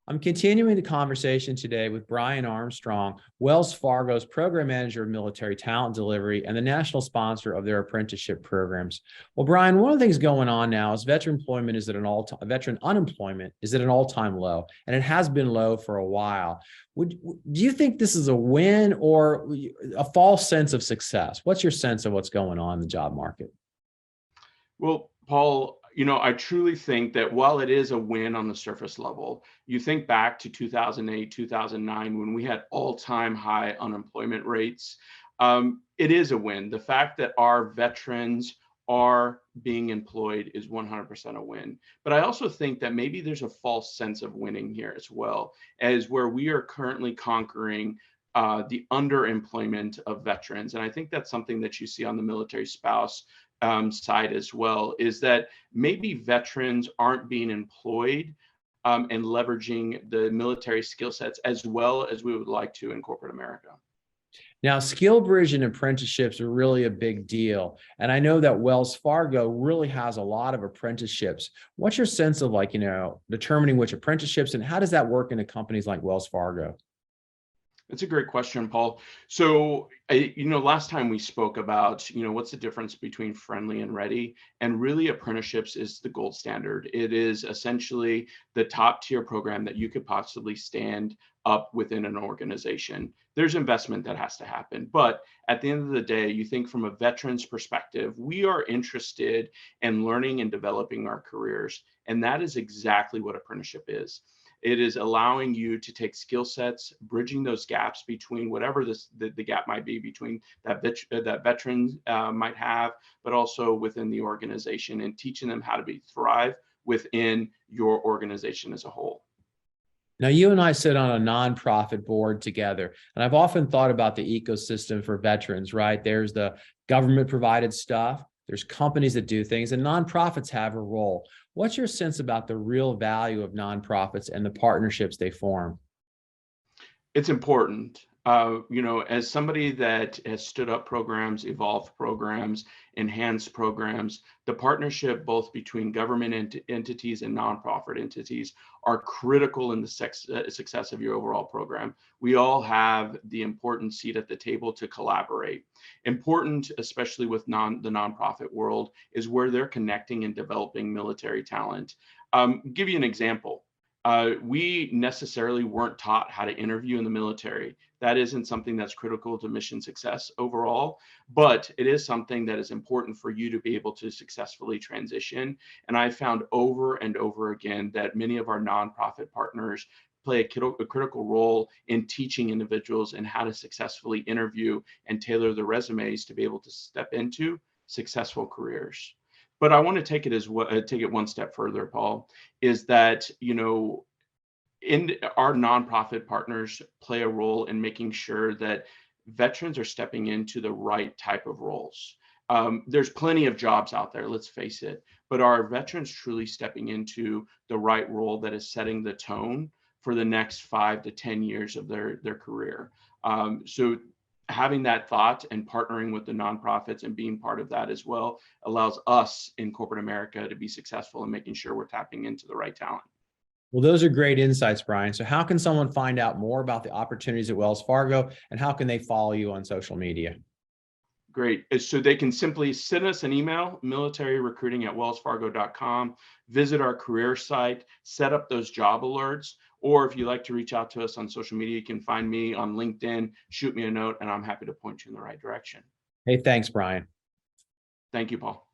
I'm continuing the conversation today with Brian Armstrong, Wells Fargo's Program Manager of Military Talent Delivery and the national sponsor of their apprenticeship programs. Well, Brian, one of the things going on now is veteran unemployment is at an all-time low, and it has been low for a while. Do you think this is a win or a false sense of success? What's your sense of what's going on in the job market? Well, Paul, I truly think that while it is a win on the surface level, you think back to 2008, 2009, when we had all-time high unemployment rates, it is a win. The fact that our veterans are being employed is 100% a win. But I also think that maybe there's a false sense of winning here as well, as where we are currently conquering the underemployment of veterans. And I think that's something that you see on the military spouse side as well, is that maybe veterans aren't being employed and leveraging the military skill sets as well as we would like to in corporate America. Now, skill bridge and apprenticeships are really a big deal. And I know that Wells Fargo really has a lot of apprenticeships. What's your sense of determining which apprenticeships and how does that work in companies like Wells Fargo? That's a great question, Paul. So, last time we spoke about, what's the difference between friendly and ready, and really apprenticeships is the gold standard. It is essentially the top tier program that you could possibly stand up within an organization. There's investment that has to happen, but at the end of the day, you think from a veteran's perspective, we are interested in learning and developing our careers, and that is exactly what apprenticeship is. It is allowing you to take skill sets, bridging those gaps between whatever the gap might be between that veterans might have, but also within the organization, and teaching them how to thrive within your organization as a whole. Now, you and I sit on a nonprofit board together, and I've often thought about the ecosystem for veterans, right? There's the government provided stuff, there's companies that do things, and nonprofits have a role. What's your sense about the real value of nonprofits and the partnerships they form? It's important. As somebody that has stood up programs, evolved programs, enhanced programs, the partnership both between government entities and nonprofit entities are critical in the success of your overall program. We all have the important seat at the table to collaborate. Important, especially with the nonprofit world, is where they're connecting and developing military talent. Give you an example. We necessarily weren't taught how to interview in the military. That isn't something that's critical to mission success overall, but it is something that is important for you to be able to successfully transition. And I found over and over again that many of our nonprofit partners play a critical role in teaching individuals and how to successfully interview and tailor their resumes to be able to step into successful careers. But I want to take it one step further, Paul, is that, in our nonprofit partners play a role in making sure that veterans are stepping into the right type of roles. There's plenty of jobs out there, let's face it, but are veterans truly stepping into the right role that is setting the tone for the next 5 to 10 years of their career? So having that thought and partnering with the nonprofits and being part of that as well allows us in corporate America to be successful in making sure we're tapping into the right talent. Well, those are great insights, Brian. So how can someone find out more about the opportunities at Wells Fargo, and how can they follow you on social media? Great. So they can simply send us an email, militaryrecruiting@wellsfargo.com, visit our career site, set up those job alerts, or if you'd like to reach out to us on social media, you can find me on LinkedIn, shoot me a note, and I'm happy to point you in the right direction. Hey, thanks, Brian. Thank you, Paul.